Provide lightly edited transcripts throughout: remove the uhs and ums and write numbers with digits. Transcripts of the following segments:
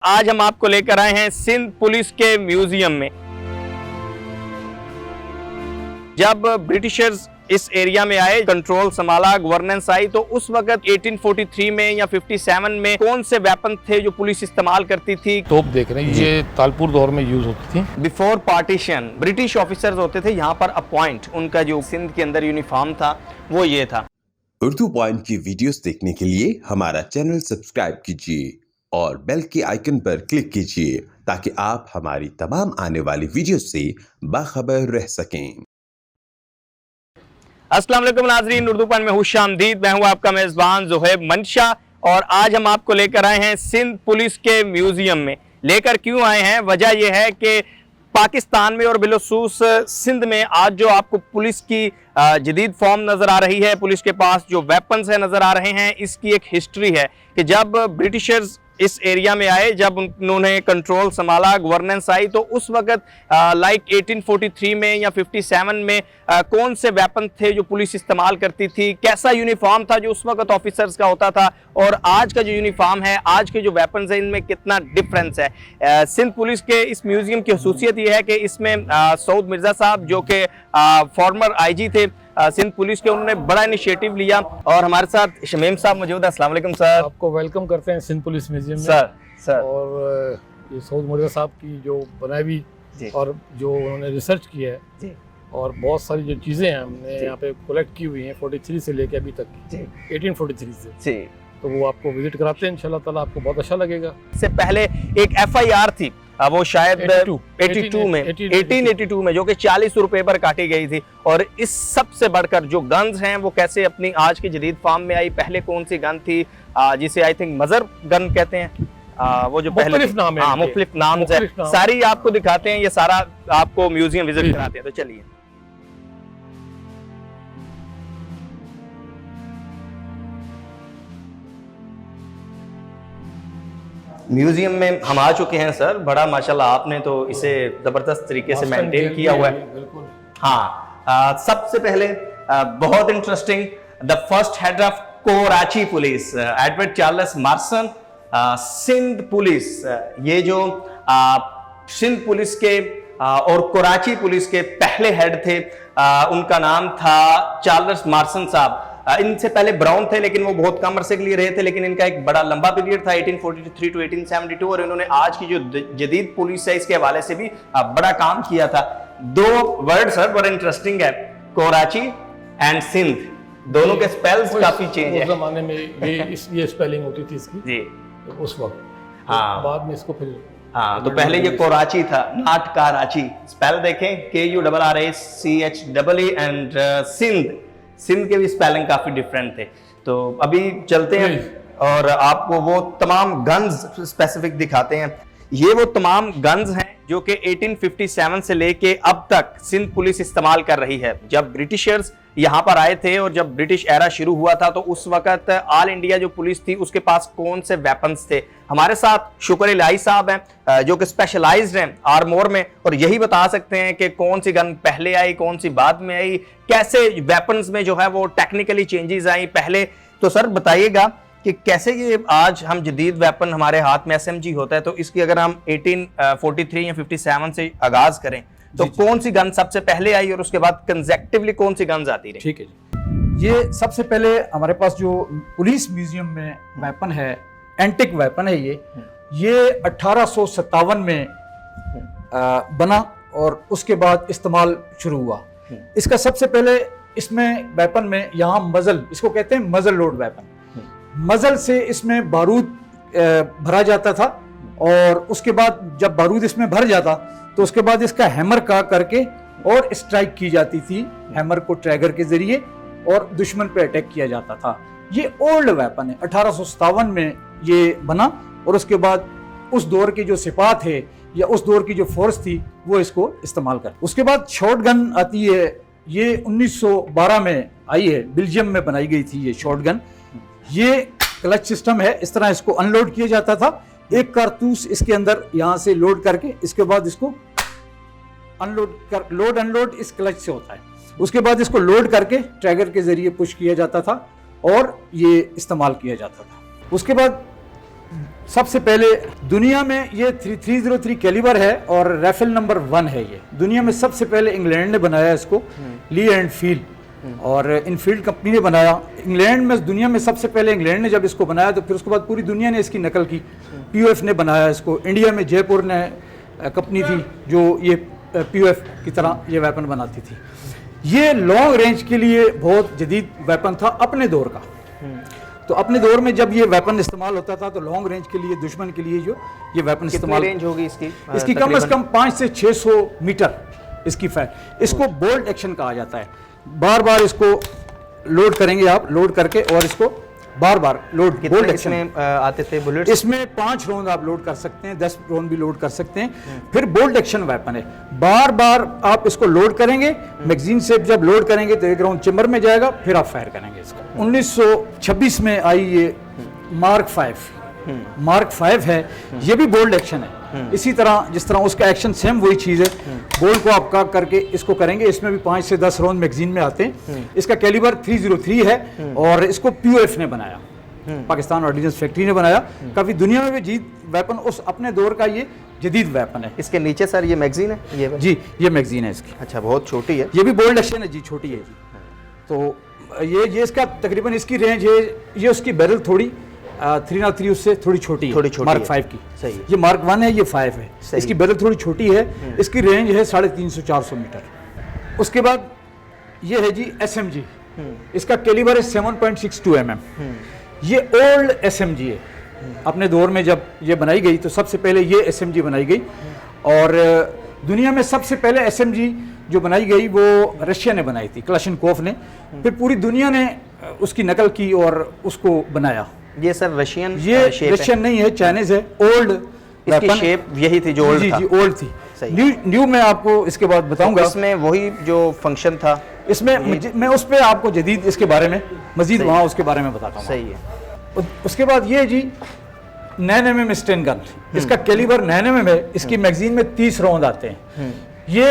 आज हम आपको लेकर आए हैं सिंध पुलिस के म्यूजियम में। जब ब्रिटिशर्स इस एरिया में आए, कंट्रोल संभाला, गवर्नेंस आई, तो उस वक्त 1843 में या 57 में कौन से वेपन थे जो पुलिस इस्तेमाल करती थी? तोप देख रहे हैं, ये तालपुर दौर में यूज होती थी। बिफोर पार्टीशन ब्रिटिश ऑफिसर्स होते थे यहाँ पर अपॉइंट, उनका जो सिंध के अंदर यूनिफॉर्म था वो ये था। उर्दू पॉइंट की वीडियोस देखने के लिए हमारा चैनल सब्सक्राइब कीजिए और बेल के आइकन पर क्लिक कीजिए ताकि आप हमारी तमाम आने वाली वीडियो से बाखबर रह सकें। अस्सलाम वालेकुम नाज़रीन, उर्दू पॉइंट में खुशामदीद। मैं हूं आपका मेज़बान ज़ुहैब मंशा और आज हम आपको लेकर आए हैं सिंध पुलिस के म्यूजियम में। लेकर क्यों आए हैं? वजह यह है कि पाकिस्तान में और बिलखसूस सिंध में आज जो आपको पुलिस की जदीद फॉर्म नज़र आ रही है, पुलिस के पास जो वेपन्स है नज़र आ रहे हैं, इसकी एक हिस्ट्री है कि जब ब्रिटिशर्स इस एरिया में आए, जब उन्होंने कंट्रोल संभाला, गवर्नेंस आई, तो उस वक्त लाइक 1843 में या 57 में कौन से वेपन थे जो पुलिस इस्तेमाल करती थी, कैसा यूनिफॉर्म था जो उस वक्त ऑफिसर्स का होता था, और आज का जो यूनिफॉर्म है, आज के जो वेपन्स हैं, इनमें कितना डिफरेंस है। सिंध पुलिस के इस म्यूजियम की खसूसियत यह है कि इसमें सऊद मिर्ज़ा साहब जो कि फॉर्मर आईजी थे सिंध पुलिस के, उन्होंने बड़ा इनिशिएटिव लिया और हमारे साथ शमीम साहब मौजूद है। अस्सलाम वालेकुम सर। आपको वेलकम करते हैं सिंध पुलिस म्यूजियम में सर। और ये सऊद मिर्ज़ा साहब की जो बनाई और जो उन्होंने रिसर्च किया है जी। और बहुत सारी जो चीज़ें हैं हमने यहाँ पे कलेक्ट की हुई हैं 43 से लेके अभी तक की, 1843 से जी, तो वो आपको विजिट कराते हैं, इंशाल्लाह ताला आपको बहुत अच्छा लगेगा। इससे पहले एक FIR थी, वो शायद 1882 में, जो कि 40 रुपए पर काटी गई थी। और इस सबसे बढ़कर जो गन्स हैं वो कैसे अपनी आज की जदीद फॉर्म में आई। पहले कौन सी गन थी जिसे आई थिंक मजर गन कहते हैं, वो जो पहले मुख्तलिफ नाम है, मुख्तलिफ नाम है, सारी आपको दिखाते हैं, ये सारा आपको म्यूजियम विजिट कराते हैं। तो चलिए म्यूजियम में हम आ चुके हैं सर। बड़ा माशाल्लाह आपने तो इसे जबरदस्त तरीके से मेंटेन किया हुआ है। बिल्कुल। हाँ, सबसे पहले बहुत interesting, the first head of Karachi police Edward Charles Marson, Sindh police, ये जो सिंध पुलिस के और कराची पुलिस के पहले हेड थे, उनका नाम था चार्ल्स मार्सन साहब। इनसे पहले ब्राउन थे, लेकिन वो बहुत कम अरसे के लिए रहे थे, लेकिन इनका एक बड़ा लंबा पीरियड था 1843 टू 1872, और इन्होंने आज की जो जदीद पुलिस है इसके हवाले से भी बड़ा काम किया था। दो वर्ड सर बड़ा इंटरेस्टिंग है, कराची एंड सिंध, दोनों के स्पेल्स काफी चेंज है। उस जमाने में ये स्पेलिंग होती थी इसकी जी उस वक्त, हाँ, बाद में इसको फिर तो पहले ये कराची था, नॉट कराची। स्पेल देखें, KURRACHEE एंड सिंध के भी स्पेलिंग काफी डिफरेंट थे। तो अभी चलते हैं और आपको वो तमाम गन्स स्पेसिफिक दिखाते हैं। ये वो तमाम गन्स हैं जो कि 1857 से लेके अब तक सिंध पुलिस इस्तेमाल कर रही है। जब ब्रिटिशर्स यहाँ पर आए थे और जब ब्रिटिश एरा शुरू हुआ था, तो उस वक्त ऑल इंडिया जो पुलिस थी उसके पास कौन से वेपन्स थे। हमारे साथ शुक्र इलाही साहब हैं जो कि स्पेशलाइज्ड हैं आर्मोर में, और यही बता सकते हैं कि कौन सी गन पहले आई, कौन सी बाद में आई, कैसे वेपन्स में जो है वो टेक्निकली चेंजेस आई पहले। तो सर बताइएगा कि कैसे ये आज हम जदीद वेपन हमारे हाथ में SMG होता है, तो इसकी अगर हम 1843 या 57 से आगाज करें तो कौन सी गन सबसे पहले आई और उसके बाद कंसेक्टिवली कौन सी गन्स आती रही? ठीक है जी। ये सबसे पहले हमारे पास जो पुलिस म्यूजियम में वेपन है, एंटिक वेपन है, ये 1857 में बना और उसके बाद इस्तेमाल शुरू हुआ। इसका सबसे पहले इसमें वेपन में यहाँ मजल, इसको कहते हैं मजल लोड वेपन, मजल से इसमें बारूद भरा जाता था, और उसके बाद जब बारूद इसमें भर जाता तो उसके बाद इसका हैमर का करके और स्ट्राइक की जाती थी, हैमर को ट्रैगर के जरिए, और दुश्मन पे अटैक किया जाता था। ये ओल्ड वेपन है, 1857 में ये बना, और उसके बाद उस दौर के जो सिपाह थे या उस दौर की जो फोर्स थी वो इसको इस्तेमाल कर। उसके बाद शॉर्ट गन आती है, ये 1912 में आई है, बेल्जियम में बनाई गई थी ये शॉर्ट गन। ये क्लच सिस्टम है, इस तरह इसको अनलोड किया जाता था, एक कारतूस इसके अंदर यहाँ से लोड करके इसके बाद इसको लोड अनलोड इस क्लच से होता है। उसके बाद इसको लोड करके ट्रैगर के जरिए पुश किया जाता था और ये इस्तेमाल किया जाता था। उसके बाद सबसे पहले दुनिया में ये 303 कैलिबर है और राइफल नंबर 1 है। ये दुनिया में सबसे पहले इंग्लैंड ने बनाया इसको, ली एंड फील्ड, और इनफील्ड कंपनी ने बनाया। इंग्लैंड में, दुनिया में सबसे पहले इंग्लैंड ने जब इसको बनाया तो फिर उसके बाद पूरी दुनिया ने इसकी नकल की। पीओएफ ने बनाया इसको। इंडिया में जयपुर ने कंपनी थी जो ये पीओएफ की तरह ये वेपन बनाती थी। ये लॉन्ग रेंज के लिए बहुत जदीद वेपन था अपने दौर का। तो अपने दौर में जब ये वेपन इस्तेमाल होता था तो लॉन्ग रेंज के लिए, दुश्मन के लिए जो ये वेपन इस्तेमाल, रेंज होगी इसकी कम से कम 5 से 600 मीटर इसकी फायर। इसको बोल्ट एक्शन कहा जाता है। बार बार इसको लोड करेंगे आप, लोड करके और इसको बार बार लोड। बोल्ट एक्शन में आते थे बुलेट्स? इसमें 5 राउंड आप लोड कर सकते हैं, 10 राउंड भी लोड कर सकते हैं। फिर बोल्ट एक्शन वेपन है, बार बार आप इसको लोड करेंगे, मैगजीन से जब लोड करेंगे तो एक राउंड चेम्बर में जाएगा, फिर आप फायर करेंगे इसका। 1926 में आई ये मार्क 5। मार्क 5 है, ये भी बोल्ट एक्शन है। इसी तरह जिस तरह उसका एक्शन सेम वही चीज़ है। बोल्ट को आप काट करके इसको करेंगे, इसमें भी 5 से 10 राउंड मैगजीन में आते हैं। इसका कैलिबर 303 है और इसको पीओएफ ने बनाया, पाकिस्तान ऑर्डिनेंस फैक्ट्री ने बनाया। काफ़ी दुनिया में भी जीत वेपन उस अपने दौर का ये जदीद वेपन है। इसके नीचे सर ये मैगजीन है? ये जी, ये मैगजीन है इसकी। अच्छा, बहुत छोटी है। ये भी बोल्ट एक्शन है जी, छोटी है जी। तो ये इसका तकरीबन इसकी रेंज है, ये उसकी बैरल थोड़ी 303 उससे थोड़ी छोटी है, मार्क 5 की। सही है। ये मार्क 1 है, ये 5 है। इसकी बैरल थोड़ी छोटी है। इसकी रेंज है 350-400 मीटर। उसके बाद ये है जी एसएमजी। इसका कैलिबर है 7.62 mm। ये ओल्ड एसएमजी है। अपने दौर में जब ये बनाई गई तो सबसे पहले ये एसएमजी बनाई गई, और दुनिया में सबसे पहले एसएमजी जो बनाई गई वो रशिया ने बनाई थी, क्लाशनकोफ ने। फिर पूरी दुनिया ने उसकी नकल की और उसको बनाया। ये सर रशियन? ये रशियन नहीं है, चाइनीज है। ओल्ड इसकी शेप यही थी जो ओल्ड था? जी, ओल्ड थी। न्यू मैं आपको इसके बाद बताऊंगा। इसमें वही जो फंक्शन था इसमें मैं उस पे आपको जदीद इसके बारे में मजीद वहाँ उसके बारे में बताता हूँ। सही है। उसके बाद ये जी 9 mm स्टेन गन। इसका कैलिबर 9 mm है। इसकी मैगजीन में 30 राउंड आते हैं। ये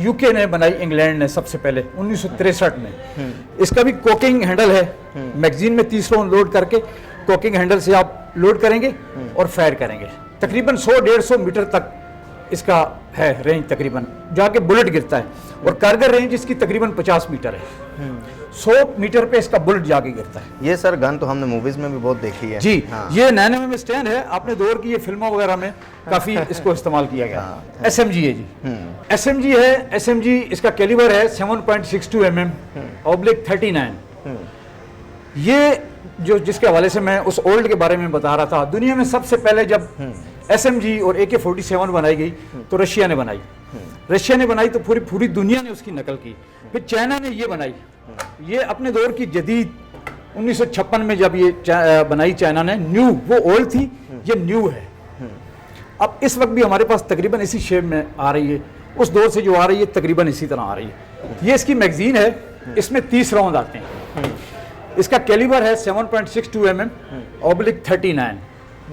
यूके ने बनाई, इंग्लैंड ने सबसे पहले 1963 में। इसका भी कोकिंग हैंडल है। मैगजीन में 30 राउंड लोड करके कोकिंग हैंडल से आप लोड करेंगे और फायर करेंगे। तकरीबन 100-150 मीटर तक इसका है रेंज, तकरीबन जाके बुलेट गिरता है। और कारगर रेंज इसकी तकरीबन 50 मीटर है। 100 मीटर पे इसका बुलेट जाके गिरता है। ये सर गन तो हमने मूवीज में भी बहुत देखी है जी। हाँ। ये 9 mm स्टैंड है, अपने दौर की ये फिल्मों वगैरह में काफी इसको इस्तेमाल किया गया। एसएमजी है जी, एसएमजी है। एसएमजी इसका कैलिबर है 7.62 mm ऑब्लिक 39। ये जो जिसके हवाले से मैं उस ओल्ड के बारे में बता रहा था, दुनिया में सबसे पहले जब एसएमजी और AK-47 बनाई गई तो रशिया ने बनाई। रशिया ने बनाई तो पूरी दुनिया ने उसकी नकल की। फिर चाइना ने ये बनाई। ये अपने दौर की जदीद 1956 में जब ये बनाई चाइना ने, न्यू, वो ओल्ड थी, ये न्यू है। अब इस वक्त भी हमारे पास तकरीबन इसी शेप में आ रही है। उस दौर से जो आ रही है तकरीबन इसी तरह आ रही है। ये इसकी मैगजीन है, इसमें 30 राउंड आते हैं। इसका कैलिबर है 7.62 mm ऑब्लिक 39।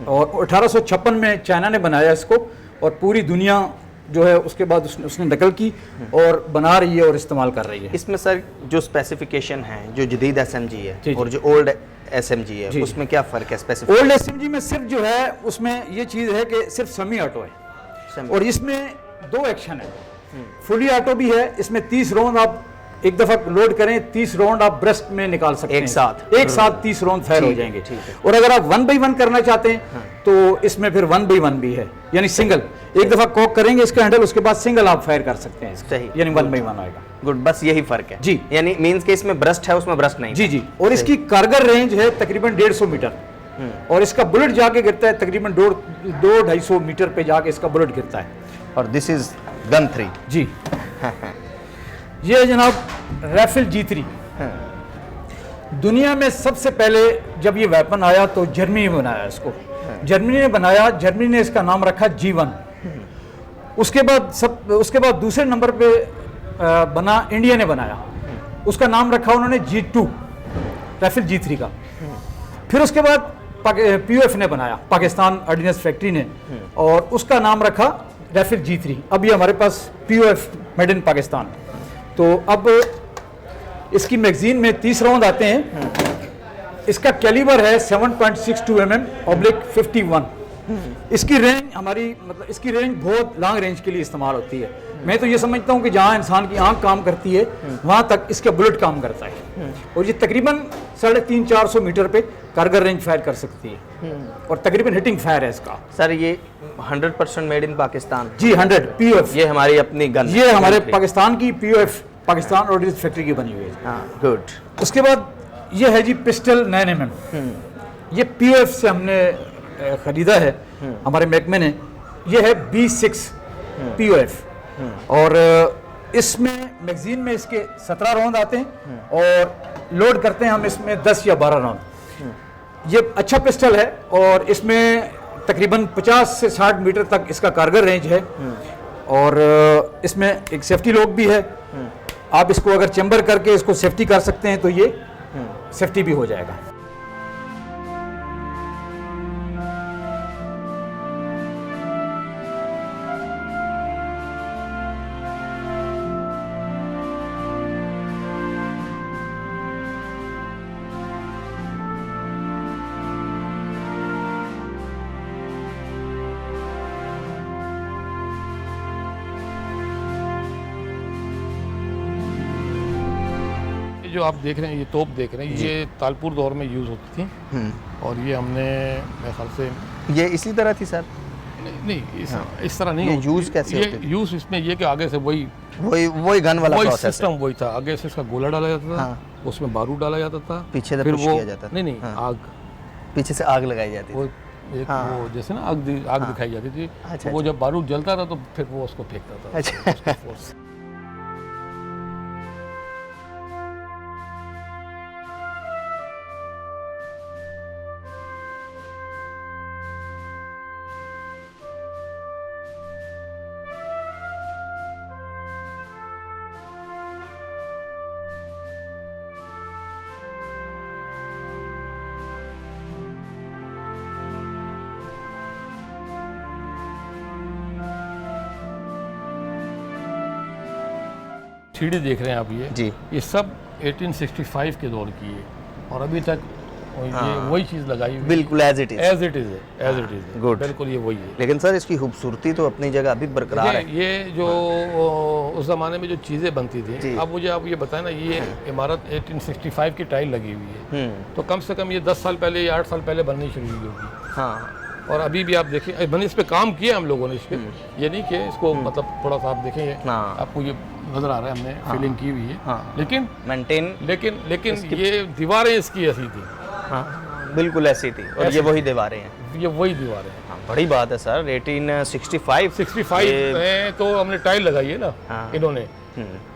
और 1856 में चाइना ने बनाया इसको, और पूरी दुनिया जो है उसके बाद उसने नकल की और बना रही है और इस्तेमाल कर रही है। इसमें सर जो स्पेसिफिकेशन है, जो जदीद एसएमजी है और जो ओल्ड एसएमजी है, उसमें क्या फ़र्क है स्पेसिफिकेशन? ओल्ड एसएमजी में सिर्फ जो है उसमें ये चीज़ है कि सिर्फ सेमी ऑटो है, और इसमें 2 एक्शन है। फुली ऑटो भी है। इसमें 30 राउंड आप एक दफा लोड करें, 30 राउंड आप ब्रेस्ट में निकाल सकते हैं। एक साथ 30 राउंड फायर हो जाएंगे। और अगर आप 1 by 1 करना चाहते हैं तो इसमें फिर 1 by 1 भी है, यानी सिंगल। एक दफा कॉक करेंगे इसका हैंडल, उसके बाद सिंगल आप फायर कर सकते हैं। सही, यानी 1 by 1 आएगा। गुड, बस यही फर्क है जी। यानी मींस के इसमें ब्रस्ट है, उसमें ब्रस्ट नहीं। जी जी। और इसकी कारगर रेंज है तकरीबन 150 मीटर, और इसका बुलेट जाके गिरता है तकरीबन 200-250 मीटर पे जाके इसका बुलेट गिरता है। और दिस इज गन 3 जी। ये है जनाब राइफल G3। दुनिया में सबसे पहले जब ये वेपन आया तो जर्मनी ने बनाया इसको। जर्मनी ने बनाया, जर्मनी ने इसका नाम रखा G1। उसके बाद दूसरे नंबर पे बना, इंडिया ने बनाया, उसका नाम रखा उन्होंने G2, राइफल G3 का। फिर उसके बाद पीओएफ ने बनाया, पाकिस्तान ऑर्डिनेंस फैक्ट्री ने, और उसका नाम रखा राइफल G3। अब ये हमारे पास पीओएफ मेड इन पाकिस्तान। तो अब इसकी मैगजीन में 30 राउंड आते हैं। इसका कैलिबर है 7.62 mm ऑब्लिक 51। इसकी रेंज हमारी मतलब इसकी रेंज बहुत लॉन्ग रेंज के लिए इस्तेमाल होती है। मैं तो ये समझता हूँ कि जहाँ इंसान की आंख काम करती है वहाँ तक इसका बुलेट काम करता है। और ये तकरीबन 350-400 मीटर पे कारगर रेंज फायर कर सकती है और तकरीबन हिटिंग फायर है इसका। सर ये 100% मेड इन पाकिस्तान? जी 100 POF। ये हमारी अपनी गन? ये हमारे पाकिस्तान की POF पाकिस्तान ऑर्डिनेंस फैक्ट्री की बनी हुई है। हाँ, गुड। उसके बाद ये है जी पिस्टल 9 mm। ये POF से हमने खरीदा है हमारे महकमे ने। ये है B6 POF और इसमें मैगजीन में इसके 17 राउंड आते हैं और लोड करते हैं हम इसमें 10 या 12 राउंड। ये अच्छा पिस्टल है और इसमें तकरीबन 50 से 60 मीटर तक इसका कारगर रेंज है और इसमें एक सेफ्टी लॉक भी है। आप इसको अगर चेंबर करके इसको सेफ्टी कर सकते हैं तो ये सेफ्टी भी हो जाएगा। जो आप देख रहे हैं, ये तोप देख रहे हैं, ये तालपुर दौर में यूज़ होती थी और ये हमने मेरे ख्याल से ये इसी तरह थी सर? नहीं इस तरह नहीं ये होती। यूज़ कैसे ये होती थी? यूज़ इसमें ये कि आगे से वही गन वाला वही प्रोसेस है? सिस्टम वही था। आगे से इसका गोला डाला जाता था, उसमें बारूद डाला जाता था, पीछे से फिर पुश वो किया जाता था? नहीं आग, पीछे से आग लगाई जाती वो थी? एक वो जैसे ना आग दिखाई जाती थी। अच्छा, वो जब बारूद जलता था तो फिर वो उसको फेंकता था। अच्छा। उसका फोर्स। सीढ़ी देख रहे हैं आप ये सब 1865 के दौर की है और अभी तक ये वही चीज़ लगाई हुई बिल्कुल एज इट इज है। गुड, बिल्कुल ये वही है। लेकिन सर इसकी खूबसूरती तो अपनी जगह अभी बरकरार है। ये जो उस ज़माने में जो चीज़ें बनती थी, अब मुझे आप ये बताएं ना, ये इमारत 1865 की टाइल लगी हुई है तो कम से कम ये 10 साल पहले या 8 साल पहले बननी शुरू हुई होगी। हाँ, और अभी भी आप देखिए मैंने इस पे काम किया हम लोगों ने इस पे। ये नहीं कि इसको मतलब थोड़ा सा आप देखें आपको ये नजर आ रहा है, हमने फीलिंग की हुई है, लेकिन मेंटेन लेकिन ये दीवारें इसकी ऐसी थी। हाँ, बिल्कुल ऐसी थी और ये वही दीवारें हैं। ये वही दीवारें हैं। हाँ, बड़ी बात है सर। 1865 में तो हमने टाइल लगाई है ना इन्होंने,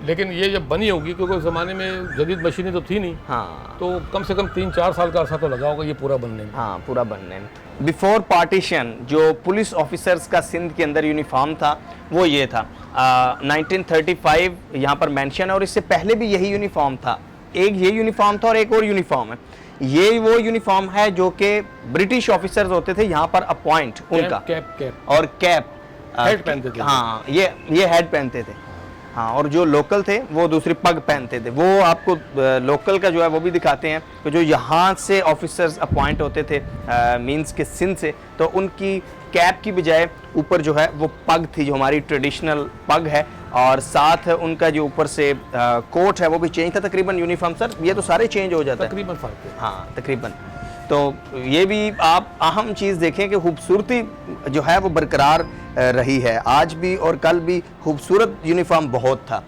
लेकिन ये जब बनी होगी क्योंकि उस ज़माने में जदीद मशीनें तो थी नहीं। हाँ, तो कम से कम 3-4 साल का अर्सा तो लगा होगा ये पूरा बनने में। हाँ, पूरा बनने में। बिफोर पार्टीशन जो पुलिस ऑफिसर्स का सिंध के अंदर यूनिफॉर्म था वो ये था। 1935 यहाँ पर मेंशन है और इससे पहले भी यही यूनिफॉर्म था। एक ये यूनिफॉर्म था और एक और यूनिफॉर्म है। ये वो यूनिफॉर्म है जो कि ब्रिटिश ऑफिसर्स होते थे यहाँ पर अपॉइंट, उनका कैप और कैप हेड पहनते थे। हाँ, ये हेड पहनते थे। हाँ, और जो लोकल थे वो दूसरी पग पहनते थे। वो आपको लोकल का जो है वो भी दिखाते हैं कि जो यहाँ से ऑफिसर्स अपॉइंट होते थे मींस के सिंध से, तो उनकी कैप की बजाय ऊपर जो है वो पग थी, जो हमारी ट्रेडिशनल पग है, और साथ उनका जो ऊपर से कोट है वो भी चेंज था तकरीबन। यूनिफॉर्म सर ये तो सारे चेंज हो जाते हैं तकरीबन फर्क है। हाँ, तकरीबन। तो ये भी आप अहम चीज़ देखें कि खूबसूरती जो है वो बरकरार रही है आज भी और कल भी। खूबसूरत यूनिफॉर्म बहुत था।